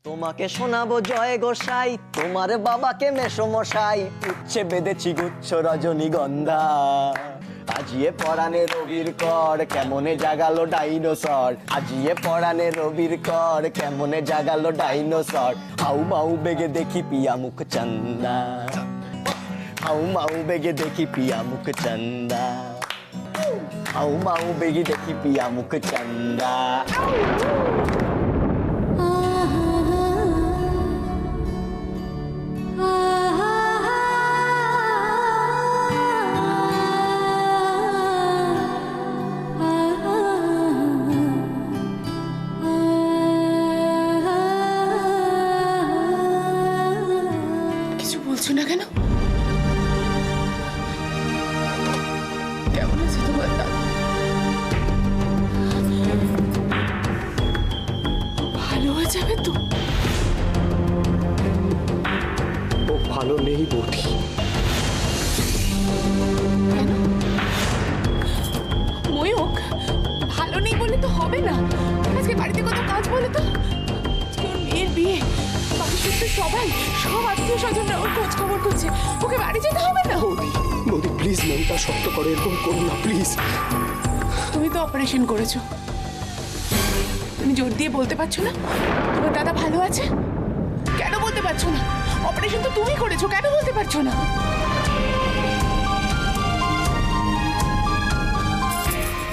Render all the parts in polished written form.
তোমাকে শোনাবো জয় গোসাই, তোমার বাবাকে মেসমশাই, উচ্ছে বেঁধেছি গুচ্ছ রজনীগন্ধা। আজিয়ে পরাণে রবির কর, কেমনে জাগালো ডাইনোসর। আজিয়ে পরাণে রবির কর, কেমনে জাগালো ডাইনোসর। হাউ মাউ বেগে দেখি পিয়া মুখ চন্দা, হাউ মাউ বেগে দেখি পিয়া মুখ চন্দা, হাউ মাউ বেগে দেখি পিয়া মুখ চন্দা। বলছো না কেন? কেমন আছে তোমার দাদা? ভালো হয়ে যাবে তো? ও ভালো নেই বৌদি। কেন? ময়ূক ভালো নেই বলে তো হবে না। আজকে বাড়িতে কত কাজ বলে তো। আজকে ওর মেয়ের বিয়ে, বাড়ির সত্যি সবাই, সব আত্মীয় স্বজনরা ওর খোঁজ খবর করছে। ওকে বাড়ি যেতে হবে না? বৌদি বৌদি প্লিজ মনটা শক্ত করো, এরকম করো না প্লিজ। তুমি তো অপারেশন করেছো, তুমি জোর দিয়ে বলতে পারছো না তোমার দাদা ভালো আছে? কেন বলতে পারছো না? অপারেশন তো তুমি করেছো, কেন বলতে পারছো না?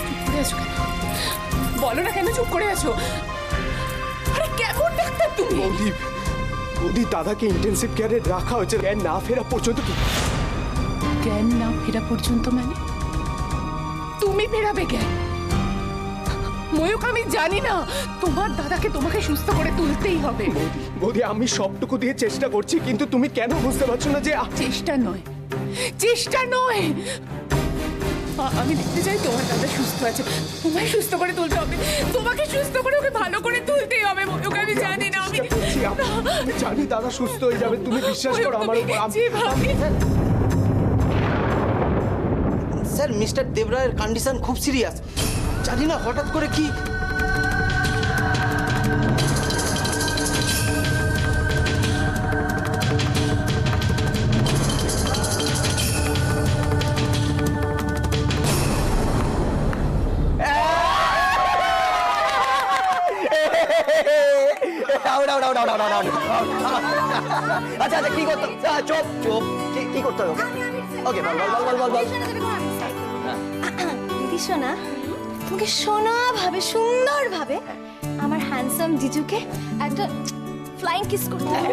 চুপ করে আছো কেন? বলো না কেন চুপ করে আছো? আরে কেমন ডাক্তার তুমি? বৌদি বৌদি দাদাকে ইন্টেনসিভ কেয়ারে রাখা হয়েছে, জ্ঞান না ফেরা পর্যন্ত। জ্ঞান না ফেরা পর্যন্ত মানে? তুমি ফেরাবে জ্ঞান? ময়ূক আমি জানি না, তোমার দাদাকে তোমাকে সুস্থ করে তুলতেই হবে। বৌদি বৌদি আমি সবটুকু দিয়ে চেষ্টা করছি, কিন্তু তুমি কেন বুঝতে পারছো না যে চেষ্টা নয়, চেষ্টা নয়, আমি দেখতে চাই তোমার দাদা সুস্থ আছে। তোমায় সুস্থ করে তুলতে হবে, তোমাকে সুস্থ করে ওকে ভালো করে তুলতেই হবে। ময়ূক আমি জানি না, আমি আমি জানি দাদা সুস্থ হয়ে যাবে, তুমি বিশ্বাস করো আমার উপর। স্যার মিস্টার দেবরায়ের কন্ডিশন খুব সিরিয়াস, জানি না হঠাৎ করে কি। আচ্ছা আচ্ছা কি করতে, চুপ চুপ, কি করতে হবে? ওকে বল বল বল বল বল। দিদি শোনা, তোমাকে সোনা ভাবে, সুন্দর ভাবে আমার হ্যান্ডসাম জিজুকে একটা ফ্লাইং কিস করতে হবে।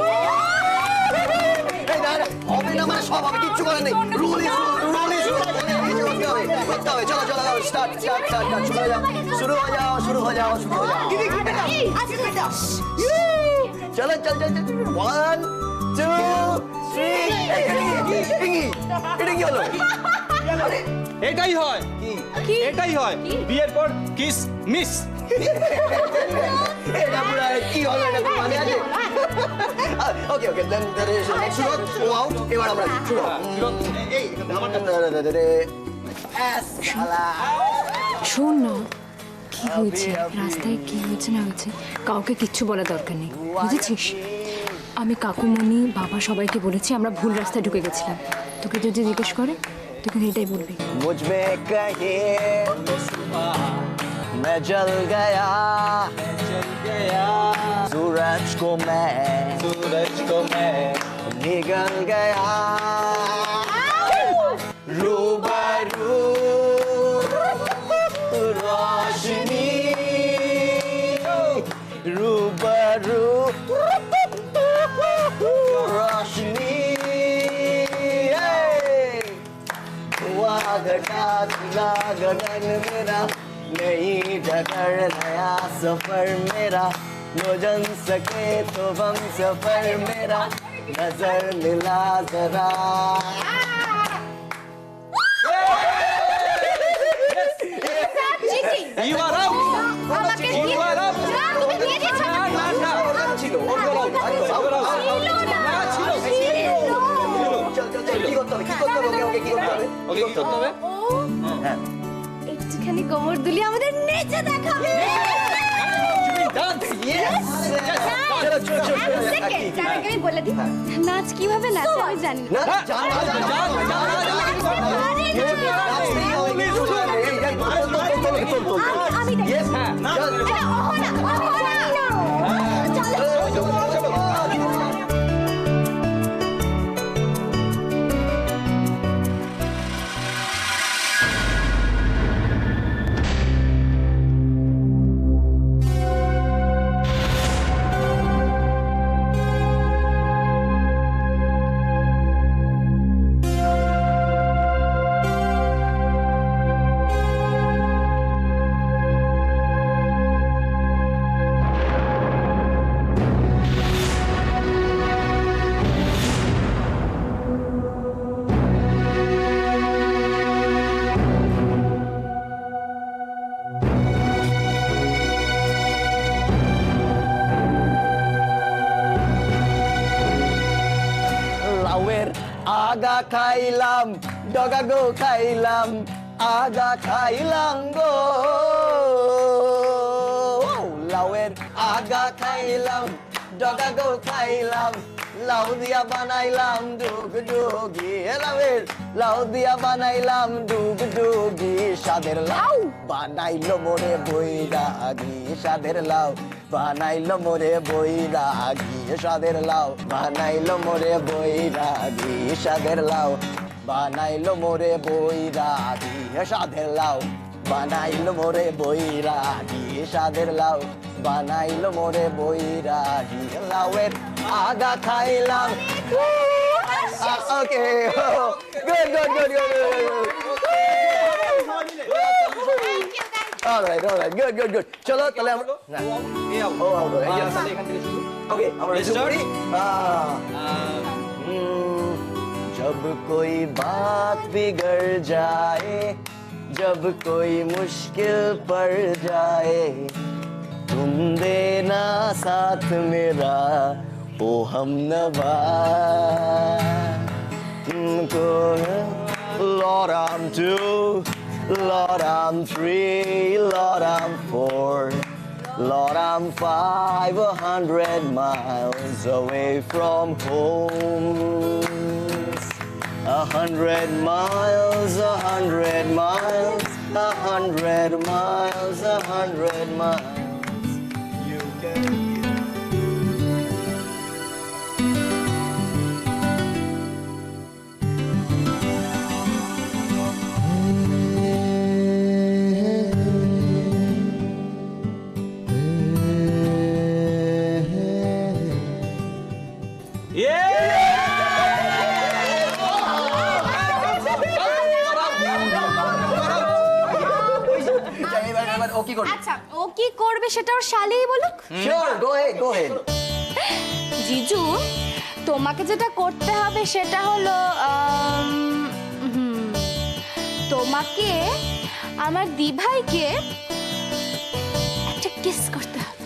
হবে না মানে সব হবে, কিচ্ছু করার নেই। Rule is rule is rule, করতে হবে। চলো চলো স্টার্ট স্টার্ট স্টার্ট, শুরু হয়ে যাও শুরু হয়ে যাও শুরু হয়ে যাও। চলো চল চল চল, 1 2 3। এটা কি হলো? এটাই হয়, এটাই হয় বিয়ের পর কিস মিস। এটা পুরো কি হলো? এটা মানে আছে? ওকে ওকে দেন শুরু আউট। এবার আমরা শুরু। এই আমারটা শোন না, কি হয়েছে রাস্তায়, কি হয়েছে না হয়েছে কাউকে কিচ্ছু বলার দরকার নেই, বুঝেছিস? আমি কাকুমণি বাবা সবাইকে বলেছি আমরা ভুল রাস্তায় ঢুকে গেছিলাম। তোকে যদি জিজ্ঞেস করে তুই কিন্তু এটাই বলবি। मुझमें कहे मैं जल गया सूरज को मैं निगल गया रूबरू रोशनी रूबरू रोशनी घटा तुला गगन मेरा नहीं ढकर नया सफर मेरा नो जन सके तो हम सफर मेरा नजर मिला जरा। You are out. You are out. একটুখানি কোমর দুলিয়ে আমাদের নেচে দেখাবে। চলো চলো চলো সেকেন্ড তার আগে আমি বলে দিই নাচ কিভাবে নাচে আমি জানি না। না জান আমি দেখি। এটা অহনা, অহনা। চলো। লাউয়ের আগা খাইলাম ডগা গো খাইলাম আগা খাইলাম গো লাউয়ের আগা খাইলাম ডগা গো খাইলাম লাউ দিয়া বানাইলাম ডুগ ডুগি লাউ দিয়া বানাইলাম ডুগ ডুগি সাদের লাউ বানাইলো মোরে বৈরাগী সাদের লাউ বানাইলো মোরে বৈরাগী সাদের লাউ বানাইলো মোরে বৈরাগী সাদের লাউ বানাইলো মোরে বৈরাগী সাদের লাউ বানাইলো মোরে বৈরাগী সাদের লাউ বানাইলো মোরে বৈরাগী লাউয়ের আগা খাইলাম okay good good good good alright alright good good good চলো তাহলে আমরা ও এখান থেকে শুরু ओके जब कोई बात बिगड़ जाए जब कोई मुश्किल पड़ जाए तुम देना साथ मेरा ओ हमनवा तुमको Lord I'm 2 Lord I'm 3 Lord I'm 4 Lord, I'm 500 miles away from home. 100 miles, 100 miles, 100 miles, 100 miles. You can. আচ্ছা ও কি করবে সেটা ওর শালেই বলুক। Sure, go ahead, go ahead. জিজু তোমাকে যেটা করতে হবে সেটা হলো তোমাকে আমার দিভাইকে একটা কিস করতে হবে।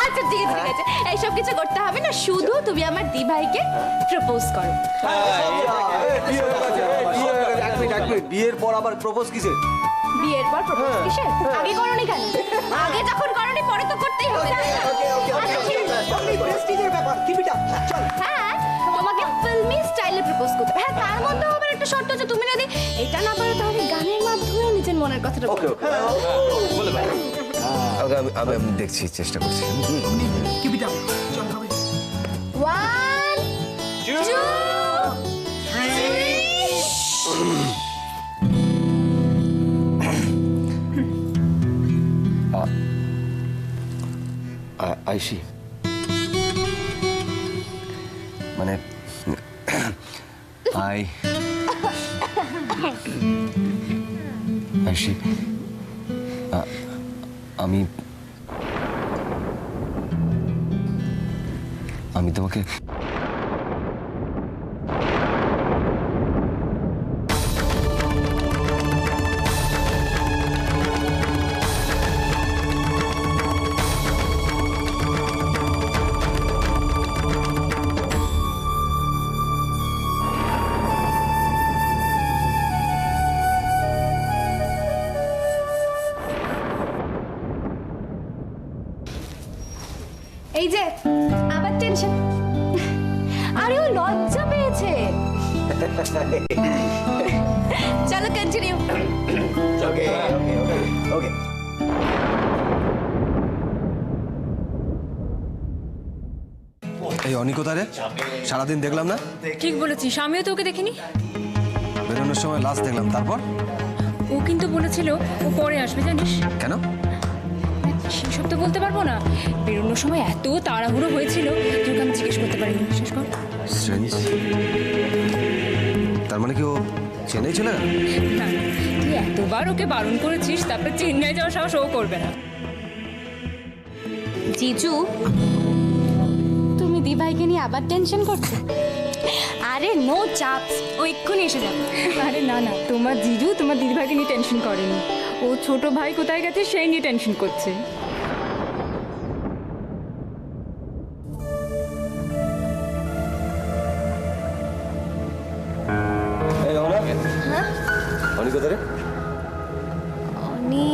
আচ্ছা ঠিক আছে ঠিক আছে এইসব কিছু করতে হবে না শুধু তুমি আমার দিভাইকে প্রপোজ করো। বিয়ের পর আবার প্রপোজ কিসে? বিয়ের পর প্রপোজ কিসে? আগে করোনি কেন? আগে যখন করোনি পরে তো করতেই হবে। প্রেস্টিজের ব্যাপার কিপিটা চল। হ্যাঁ তোমাকে ফিল্মি স্টাইলে প্রপোজ করতে হবে। হ্যাঁ তার মধ্যে আবার একটা শর্ত আছে তুমি যদি এটা না পারো তাহলে গানের মাধ্যমে নিজের মনের কথাটা ওকে ওকে বলে ভাই আমি দেখছি চেষ্টা করছি কিপিটা চল হবে। 1 2 আইসি মানে আইসি আমি তোমাকে এই যে আবার টেনশন। আরে ও লজ্জা পেয়েছে। চলো কন্টিনিউ। ওকে ওকে ওকে। এই অনি কোথায় রে? সারাদিন দেখলাম না। ঠিক বলেছিস, আমিও তো ওকে দেখিনি। বেরোনোর সময় লাস্ট দেখলাম, তারপর? ও কিন্তু বলেছিল ও পরে আসবে, জানিস? কেন? সেসব তো বলতে পারবো না। বেরোনোর সময় এত তাড়াহুড়ো হয়েছিল তোকে আমি জিজ্ঞেস করতে পারিনি, বিশেষ করে। স্ট্রেঞ্জ। তার মানে কি ও চেন্নাই চলে গেল? না, তুই এতবার ওকে বারণ করেছিস, তারপরে চেন্নাই যাওয়ার সাহস ও করবে না। জিজু, তুমি দিভাইকে নিয়ে আবার টেনশন করছো? আরে নো চাপ, ও এক্ষুনি এসে যাবে। আরে না না, তোমার জিজু তোমার দিদিভাইকে নিয়ে টেনশন করেনি। ও ছোট ভাই কোথায় গেছে সেই নিয়ে টেনশন করছে। এই অনা, অনি কোথায় রে? অনি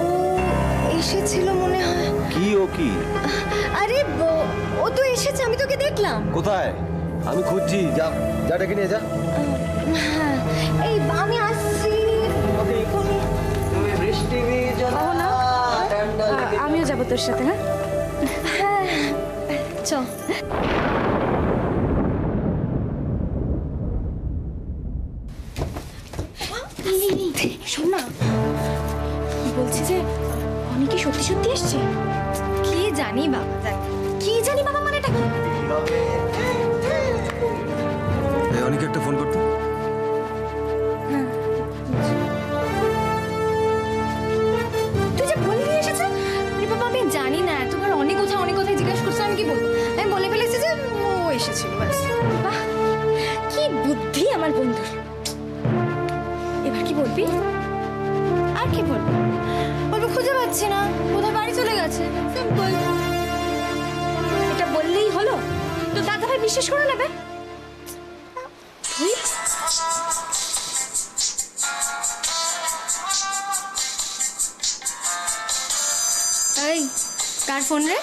ও এসেছিল মনে হয়। কি ও কি? আরে ও তো এসেছে, আমি তোকে দেখলাম। কোথায়? আমি খুঁজছি, যা যা ডেকে নিয়ে যা। হ্যাঁ, এই আমি আসছি। তুমি বৃষ্টি ভিজনা ঠান্ডা লেগে আমিও যাবো তোর সাথে। হ্যাঁ চ। শোন না, বলছি যে অনেকে সত্যি সত্যি এসছে। কি জানি বাবা, কি জানি বাবা, মানেটা কি? হবে। এই অনিকে একটা ফোন করতে। তুই যে বললি এসেছে। আরে বাবা, আমি জানি না, এতবার অনেক কোথায় জিজ্ঞাসা করছে, আমি কি বলবো? আমি বলে ফেলেছি যে ও এসেছিল, ব্যাস। বাহ, কি বুদ্ধি আমার বন্ধুর। এবার কি বলবি? আর কি বলবো? বলবো খুঁজে পাচ্ছি না, কোথায় বাড়ি চলে গেছে, সিম্পল। এটা বললেই হলো? তো দাদা ভাই বিশ্বাস করে নেবে? তুই এই কার ফোন রে?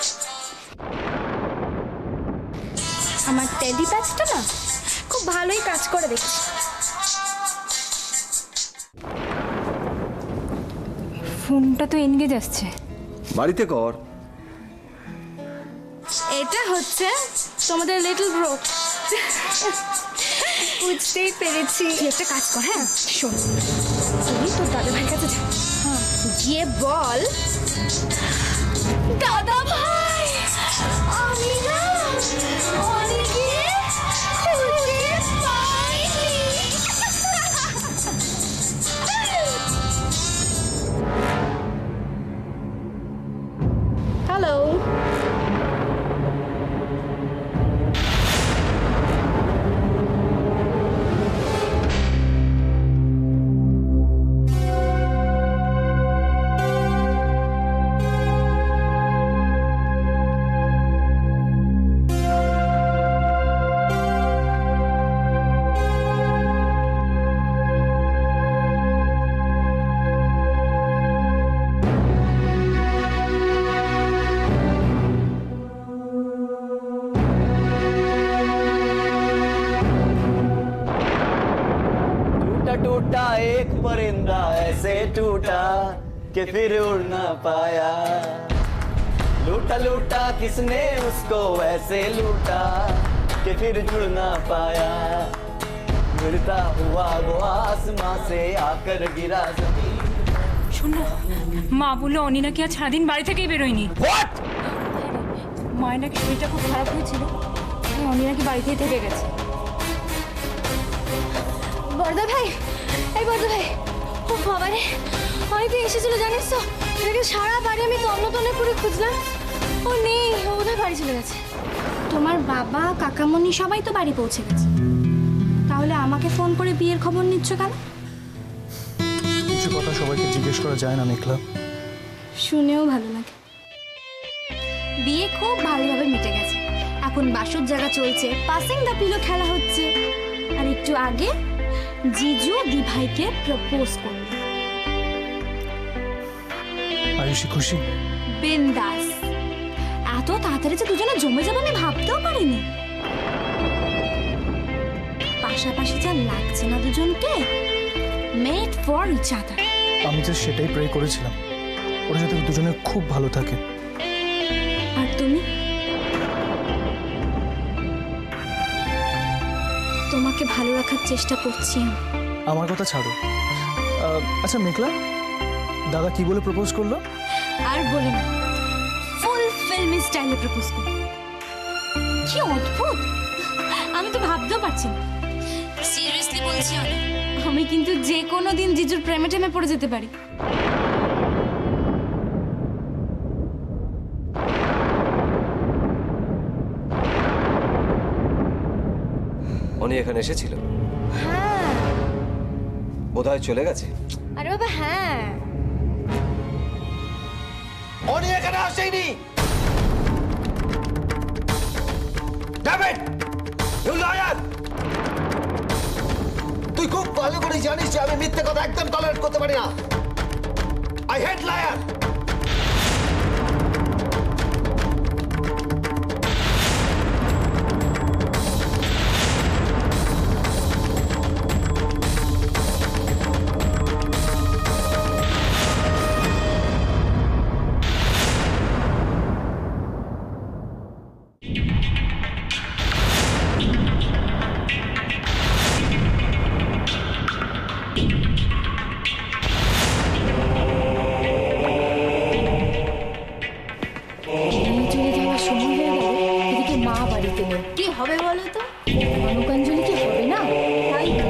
আমার টেডি প্যাচটা না খুব ভালোই কাজ করে দেখছি। ফোনটা তো এনগেজ আসছে। বাড়িতে কর। এটা হচ্ছে তোমাদের লিটল ব্রো। বুঝতেই পেরেছি। তুই একটা কাজ কর, হ্যাঁ শোন, তুই তোর দাদা ভাইয়ের কাছে যা। হ্যাঁ, গিয়ে বল, দাদা ভাই আমি না অনেকে খুঁজে পাইনি। হ্যালো। टूटा टूटा एक परिंदा ऐसे टूटा कि फिर उड़ ना पाया। लूटा लूटा किसने उसको ऐसे लूटा कि फिर जुड़ ना पाया। गिरता हुआ वो आसमां से आकर गिरा जमीन। শোন না, মা বললো অনি নাকি আজ সারাদিন বাড়ি থেকেই বেরোয়নি। What? মায়ের নাকি শরীরটা খুব খারাপ হয়েছিল, তাই অনি নাকি বাড়িতেই থেকে গেছে। বর্দা ভাই, এই বর্দা ভাই, ও বাবা রে, অনেকে এসেছিল জানিস তো? এটাকে সারা বাড়ি আমি তন্ন করে খুঁজলাম, ও নেই, ও বোধহয় বাড়ি চলে গেছে। তোমার বাবা কাকামণি সবাই তো বাড়ি পৌঁছে গেছে, তাহলে আমাকে ফোন করে বিয়ের খবর নিচ্ছ কেন? কিছু কথা সবাইকে জিজ্ঞেস করা যায় না মেঘলা। শুনেও ভালো লাগে। বিয়ে খুব ভালোভাবে মিটে গেছে, এখন বাসর জায়গা চলছে, পাসিং দ্য পিলো খেলা হচ্ছে, আর একটু আগে জিজু দিভাইকে প্রপোজ করবে। আয়ুষী খুশি? বিন্দাস। এত তাড়াতাড়ি যে দুজনে জমে যাবে আমি ভাবতেও পারিনি। পাশাপাশি যা লাগছে না দুজনকে, মেড ফর ইচ আদার। আমি যে সেটাই প্রে করেছিলাম, ওরা যাতে দুজনে খুব ভালো থাকে। আর তুমি? তোমাকে ভালো রাখার চেষ্টা করছি আমি। আমার কথা ছাড়ো। আচ্ছা মেঘলা, দাদা কি বলে প্রপোজ করলো? আর বলো না, ফুল ফিল্মি স্টাইলে প্রপোজ করো। কি অদ্ভুত, আমি তো ভাবতেও পারছি না। সিরিয়াসলি বলছি আমি কিন্তু যে কোনো দিন জিজুর প্রেমে টেমে পড়ে যেতে পারি। উনি এখানে এসেছিল, হ্যাঁ। বোধহয় চলে গেছে। আরে বাবা হ্যাঁ, উনি এখানে আসেনি। David, you liar! তুই খুব ভালো করে জানিস যে আমি মিথ্যে কথা একদম টলারেট করতে পারি না। I hate liar. চলে যাওয়ার সময় হয়ে গেল, এদিকে মা বাড়িতে নেই। কি হবে বলো তো? অনুকাঞ্জলি কি হবে না? তাই তো।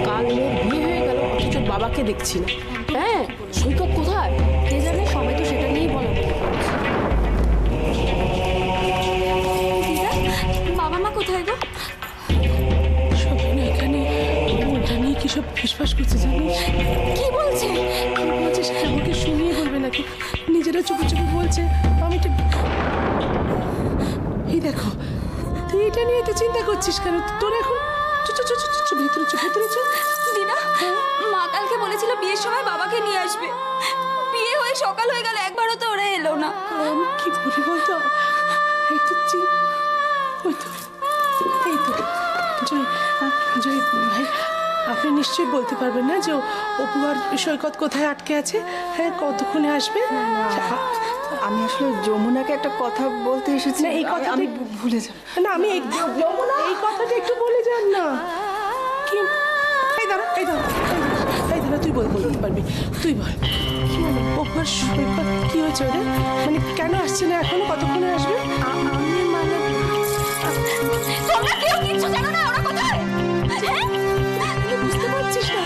কাল মেয়ের বিয়ে হয়ে গেল, অথচ বাবাকে দেখছি না। হ্যাঁ, সৈকত কোথায় কে জানে, সবাই তো সেটা নিয়েই বলা বলি করছে। দিদা, বাবা মা কোথায় গো? সবাই না এখানে ওটা নিয়ে কি সব ফিসফাস করছে জানিস? কি বলছে? কি বলছে সেটা আমাকে শুনিয়ে বলবে নাকি? নিজেরা চুপি চুপি বলছে। আমি তো এই দেখো, তুই এটা নিয়ে তো চিন্তা করছিস কেন? তোর এখন ভেতরে চল। দিদা, মা কালকে বলেছিল বিয়ের সময় বাবাকে নিয়ে আসবে। বিয়ে হয়ে সকাল হয়ে গেল, একবারও তো ওরা এলো না। আমি কি বলি বলতো, এই তো জয় ভাই, আপনি নিশ্চয়ই বলতে পারবেন না যে অপু আর সৈকত কোথায় আটকে আছে? হ্যাঁ, কতক্ষণে আসবে? আমি আসলে যমুনাকে একটা কথা বলতে এসেছি। না, এই কথা আমি ভুলে যাব না, আমি এই কথাটা একটু বলে যান না। কি এই দাঁড়া তুই বলতে পারবি, তুই বল। কি মানে অপু আর সৈকত কি হয়েছে ওদের? মানে কেন আসছে না এখনো? কতক্ষণে আসবে? আমি মানে তোমরা কেউ কিচ্ছু জানো না ওরা কোথায়? তুই বুঝতে পারছিস না?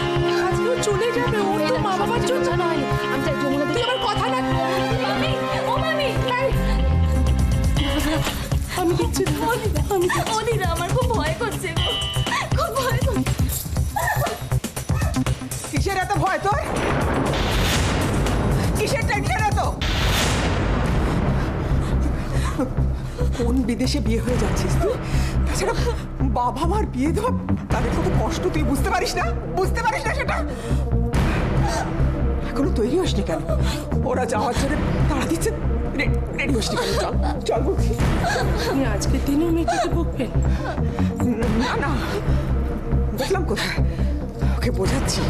আজকেও চলে যাবে, ওর তো মা বাবার জন্য নয়। আমি চাই যমুনা তুই আমার কথা না। মামি, ও মামি, আমি দিচ্ছি না। ও দিদা, আমার খুব ভয় করছে গো, খুব ভয় করছে। কিসের এত ভয় তোর? কিসের টেনশন এত? কোন বিদেশে বিয়ে হয়ে যাচ্ছিস তুই? তাছাড়া বাবা মার বিয়ে দেওয়া, তাদের কত কষ্ট তুই বুঝতে পারিস না? সেটা এখনো তৈরি হসনি কেন? ওরা যাওয়ার জন্য তাড়া দিচ্ছে, রেডি হসনি কেন? চল বলছি। আপনি আজকের দিনেও মেয়েটাকে বকবেন? না, দেখলাম কোথায়, ওকে বোঝাচ্ছি।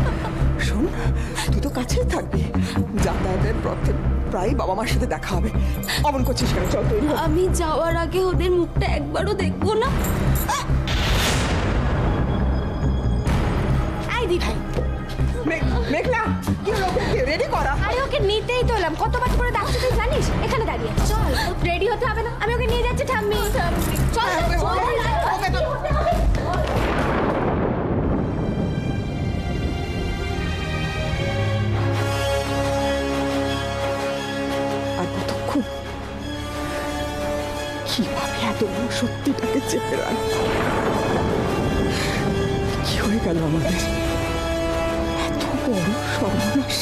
শোন, তুই তো কাছেই থাকবি, যাতায়াতের পথে প্রায় বাবা মার সাথে দেখা হবে। অমন করছিস কেন? চল তৈরি হ। আমি যাওয়ার আগে ওদের মুখটা একবারও দেখবো না? এই দি ভাই, মেঘলা, কি হলো? রেডি করা। আরে ওকে নিতেই তো এলাম, কতবার করে ডাকছি তুই জানিস? এখানে দাঁড়িয়ে চল, রেডি হতে হবে না? আমি ওকে নিয়ে যাচ্ছি ঠাম্মি। চল চল, ওকে তো আর কতক্ষণ কিভাবে এত বড় সত্যিটাকে চেপে রাখবো? কি হয়ে গেল আমাদের? এত বড় সর্বনাশ।